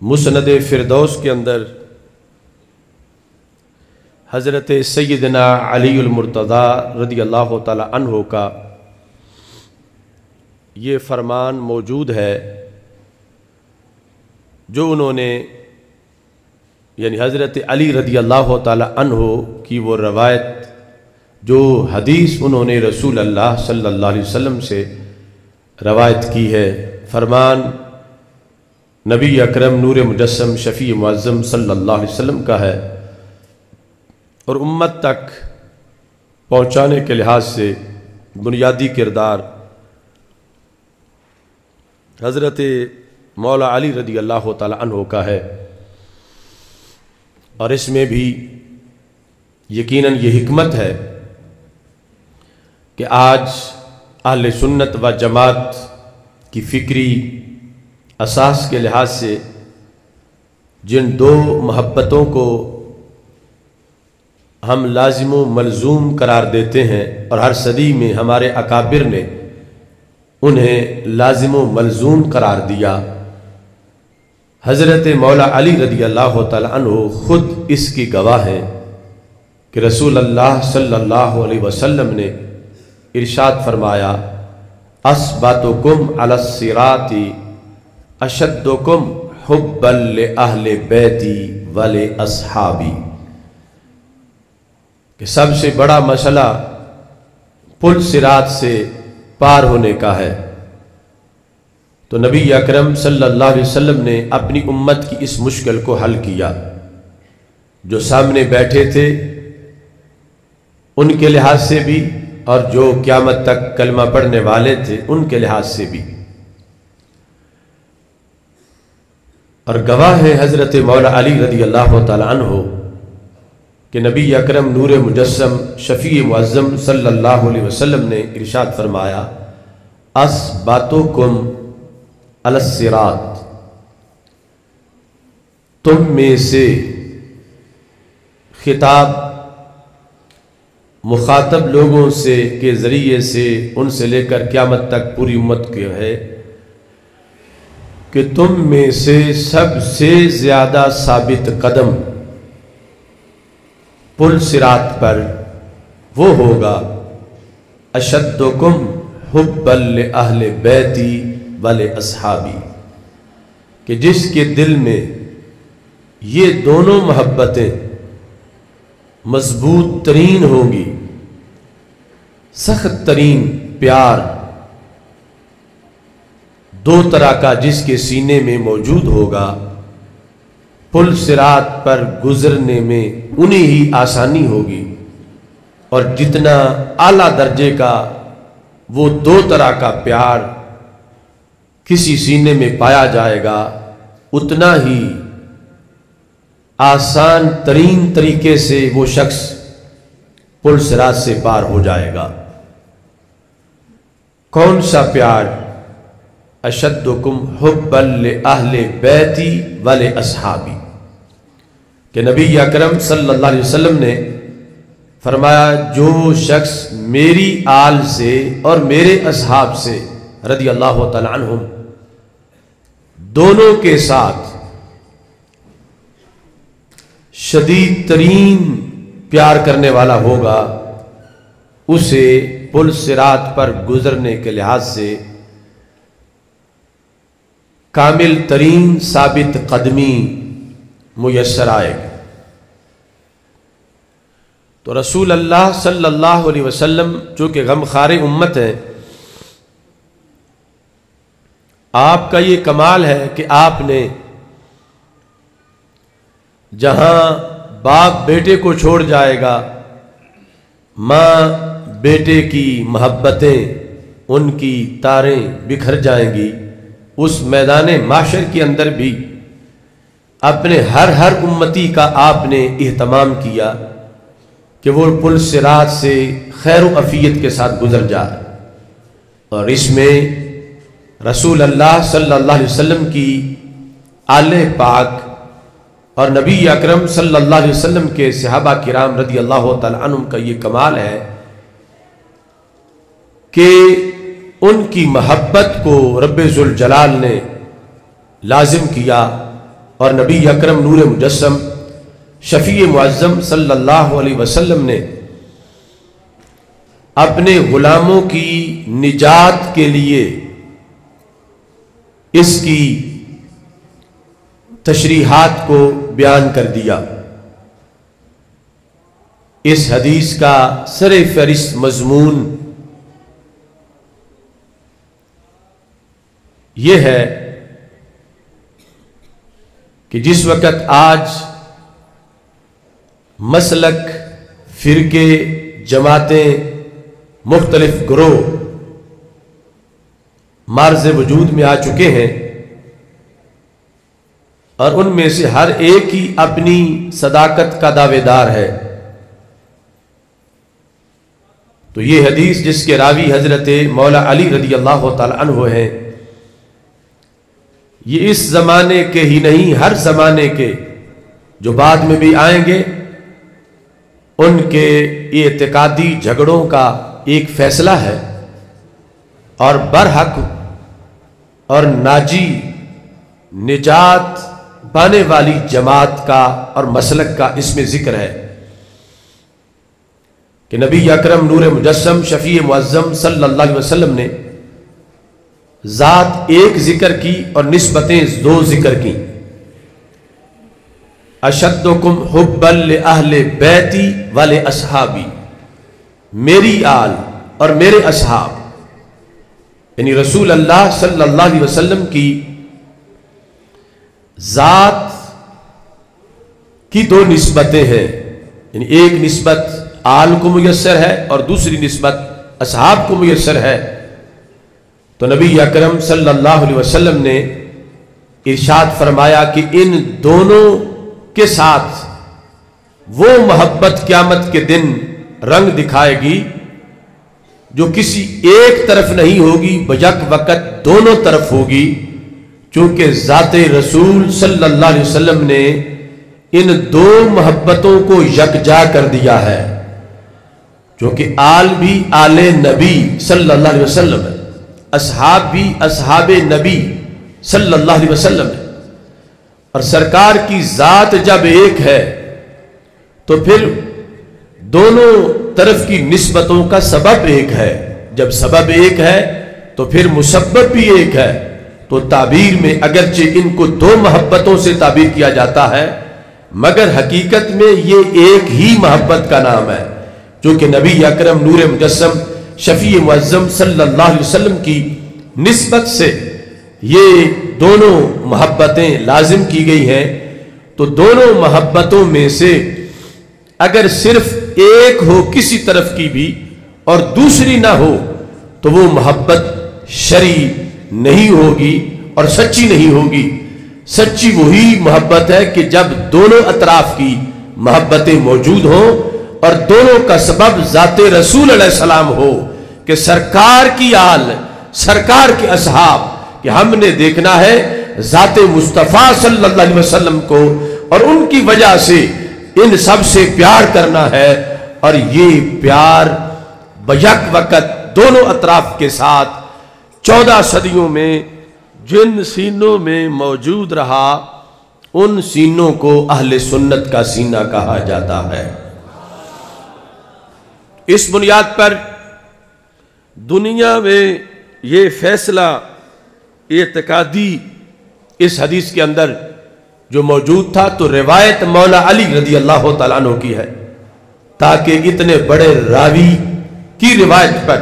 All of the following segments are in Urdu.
مسند فردوس کے اندر حضرت سیدنا علی المرتضی رضی اللہ تعالی عنہ کا یہ فرمان موجود ہے جو انہوں نے یعنی حضرت علی رضی اللہ تعالی عنہ کی وہ روایت جو حدیث انہوں نے رسول اللہ صلی اللہ علیہ وسلم سے روایت کی ہے۔ فرمان نبی اکرم نور مجسم شفیع معظم صلی اللہ علیہ وسلم کا ہے اور امت تک پہنچانے کے لحاظ سے بنیادی کردار حضرت مولا علی رضی اللہ تعالی عنہ کا ہے، اور اس میں بھی یقیناً یہ حکمت ہے کہ آج اہل سنت و جماعت کی فکری اساس کے لحاظ سے جن دو محبتوں کو ہم لازم و ملزوم قرار دیتے ہیں اور ہر صدی میں ہمارے اکابر نے انہیں لازم و ملزوم قرار دیا، حضرت مولا علی رضی اللہ تعالی عنہ خود اس کی گواہ ہیں کہ رسول اللہ صلی اللہ علیہ وسلم نے ارشاد فرمایا اثباتکم علی الصراط اشدکم حبا لأہل بیتی ولأصحابی، کہ سب سے بڑا مسئلہ پل صراط سے پار ہونے کا ہے، تو نبی اکرم صلی اللہ علیہ وسلم نے اپنی امت کی اس مشکل کو حل کیا۔ جو سامنے بیٹھے تھے ان کے لحاظ سے بھی اور جو قیامت تک کلمہ پڑھنے والے تھے ان کے لحاظ سے بھی، اور گواہ ہے حضرت مولا علی رضی اللہ تعالی عنہ کہ نبی اکرم نور مجسم شفیع معظم صلی اللہ علیہ وسلم نے ارشاد فرمایا اثباتکم علی الصراط، تم میں سے خطاب مخاطب لوگوں سے کے ذریعے سے ان سے لے کر قیامت تک پوری امت کے ہے کہ تم میں سے سب سے زیادہ ثابت قدم پل صراط پر وہ ہوگا اشدکم حبا لأہل بیتی ولأصحابی، کہ جس کے دل میں یہ دونوں محبتیں مضبوط ترین ہوں گی، سخت ترین پیار دو طرح کا جس کے سینے میں موجود ہوگا، پل صراط پر گزرنے میں انہیں ہی آسانی ہوگی، اور جتنا اعلیٰ درجے کا وہ دو طرح کا پیار کسی سینے میں پایا جائے گا اتنا ہی آسان ترین طریقے سے وہ شخص پل صراط سے پار ہو جائے گا۔ کون سا پیار؟ اشدکم حبا لأہل بیتی ولأصحابی، کہ نبی اکرم صلی اللہ علیہ وسلم نے فرمایا جو شخص میری آل سے اور میرے اصحاب سے رضی اللہ تعالی عنہم دونوں کے ساتھ شدید ترین پیار کرنے والا ہوگا، اسے پل صراط پر گزرنے کے لحاظ سے کامل ترین ثابت قدمی میسر آئے گی۔ تو رسول اللہ صلی اللہ علیہ وسلم جو کہ غمخوار امت ہیں، آپ کا یہ کمال ہے کہ آپ نے جہاں باپ بیٹے کو چھوڑ جائے گا، ماں بیٹے کی محبتیں ان کی تاریں بکھر جائیں گی، اس میدان معاشر کے اندر بھی اپنے ہر امتی کا آپ نے اہتمام کیا کہ وہ پل صراط سے خیر و عافیت کے ساتھ گزر جائے، اور اس میں رسول اللہ صلی اللہ علیہ وسلم کی آل پاک اور نبی اکرم صلی اللہ علیہ وسلم کے صحابہ کرام رضی اللہ تعالی عنہم کا یہ کمال ہے کہ ان کی محبت کو رب ذوالجلال نے لازم کیا اور نبی اکرم نور مجسم شفیع معظم صلی اللہ علیہ وسلم نے اپنے غلاموں کی نجات کے لیے اس کی تشریحات کو بیان کر دیا۔ اس حدیث کا سر فہرست مضمون یہ ہے کہ جس وقت آج مسلک، فرقے، جماعتیں، مختلف گروہ معرض وجود میں آ چکے ہیں اور ان میں سے ہر ایک ہی اپنی صداقت کا دعوے دار ہے، تو یہ حدیث جس کے راوی حضرت مولا علی رضی اللہ تعالی عنہ ہیں، یہ اس زمانے کے ہی نہیں ہر زمانے کے جو بعد میں بھی آئیں گے ان کے اعتقادی جھگڑوں کا ایک فیصلہ ہے، اور برحق اور ناجی نجات پانے والی جماعت کا اور مسلک کا اس میں ذکر ہے کہ نبی اکرم نور مجسم شفیع معظم صلی اللہ علیہ وسلم نے ذات ایک ذکر کی اور نسبتیں دو ذکر کی۔ اشدکم حبا لأہل بیتی ولأصحابی، میری آل اور میرے اصحاب، یعنی رسول اللہ صلی اللہ علیہ وسلم کی ذات کی دو نسبتیں ہیں، یعنی ایک نسبت آل کو میسر ہے اور دوسری نسبت اصحاب کو میسر ہے۔ تو نبی اکرم صلی اللہ علیہ وسلم نے ارشاد فرمایا کہ ان دونوں کے ساتھ وہ محبت قیامت کے دن رنگ دکھائے گی جو کسی ایک طرف نہیں ہوگی، بیک وقت دونوں طرف ہوگی، چونکہ ذات رسول صلی اللہ علیہ وسلم نے ان دو محبتوں کو یکجا کر دیا ہے، چونکہ آل بھی آل نبی صلی اللہ علیہ وسلم ہے، اصحاب بھی اصحاب نبی صلی اللہ علیہ وسلم ہے، اور سرکار کی ذات جب ایک ہے تو پھر دونوں طرف کی نسبتوں کا سبب ایک ہے، جب سبب ایک ہے تو پھر مسبب بھی ایک ہے، تو تعبیر میں اگرچہ ان کو دو محبتوں سے تعبیر کیا جاتا ہے مگر حقیقت میں یہ ایک ہی محبت کا نام ہے، جو کہ نبی اکرم نور مجسم شفیع معظم صلی اللہ علیہ وسلم کی نسبت سے یہ دونوں محبتیں لازم کی گئی ہیں۔ تو دونوں محبتوں میں سے اگر صرف ایک ہو کسی طرف کی بھی اور دوسری نہ ہو تو وہ محبت شرعی نہیں ہوگی اور سچی نہیں ہوگی۔ سچی وہی محبت ہے کہ جب دونوں اطراف کی محبتیں موجود ہوں اور دونوں کا سبب ذات رسول علیہ السلام ہو کہ سرکار کی آل، سرکار کے اصحاب، کہ ہم نے دیکھنا ہے ذات مصطفیٰ صلی اللہ علیہ وسلم کو اور ان کی وجہ سے ان سب سے پیار کرنا ہے، اور یہ پیار بیک وقت دونوں اطراف کے ساتھ 14 صدیوں میں جن سینوں میں موجود رہا ان سینوں کو اہل سنت کا سینہ کہا جاتا ہے۔ اس بنیاد پر دنیا میں یہ فیصلہ اعتقادی اس حدیث کے اندر جو موجود تھا تو روایت مولا علی رضی اللہ تعالیٰ عنہ کی ہے، تاکہ اتنے بڑے راوی کی روایت پر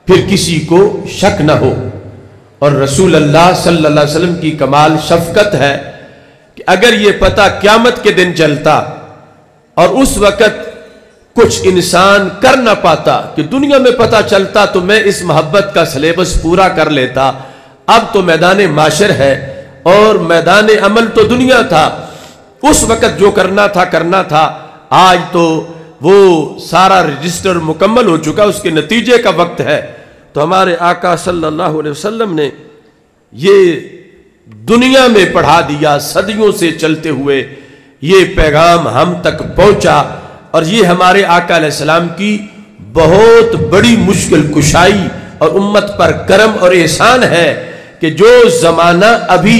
پھر کسی کو شک نہ ہو، اور رسول اللہ صلی اللہ علیہ وسلم کی کمال شفقت ہے کہ اگر یہ پتہ قیامت کے دن چلتا اور اس وقت کچھ انسان کر نہ پاتا کہ دنیا میں پتہ چلتا تو میں اس محبت کا سلیبس پورا کر لیتا، اب تو میدان معاشر ہے اور میدان عمل تو دنیا تھا، اس وقت جو کرنا تھا، آج تو وہ سارا رجسٹر مکمل ہو چکا، اس کے نتیجے کا وقت ہے۔ تو ہمارے آقا صلی اللہ علیہ وسلم نے یہ دنیا میں پڑھا دیا، صدیوں سے چلتے ہوئے یہ پیغام ہم تک پہنچا، اور یہ ہمارے آقا علیہ السلام کی بہت بڑی مشکل کشائی اور امت پر کرم اور احسان ہے کہ جو زمانہ ابھی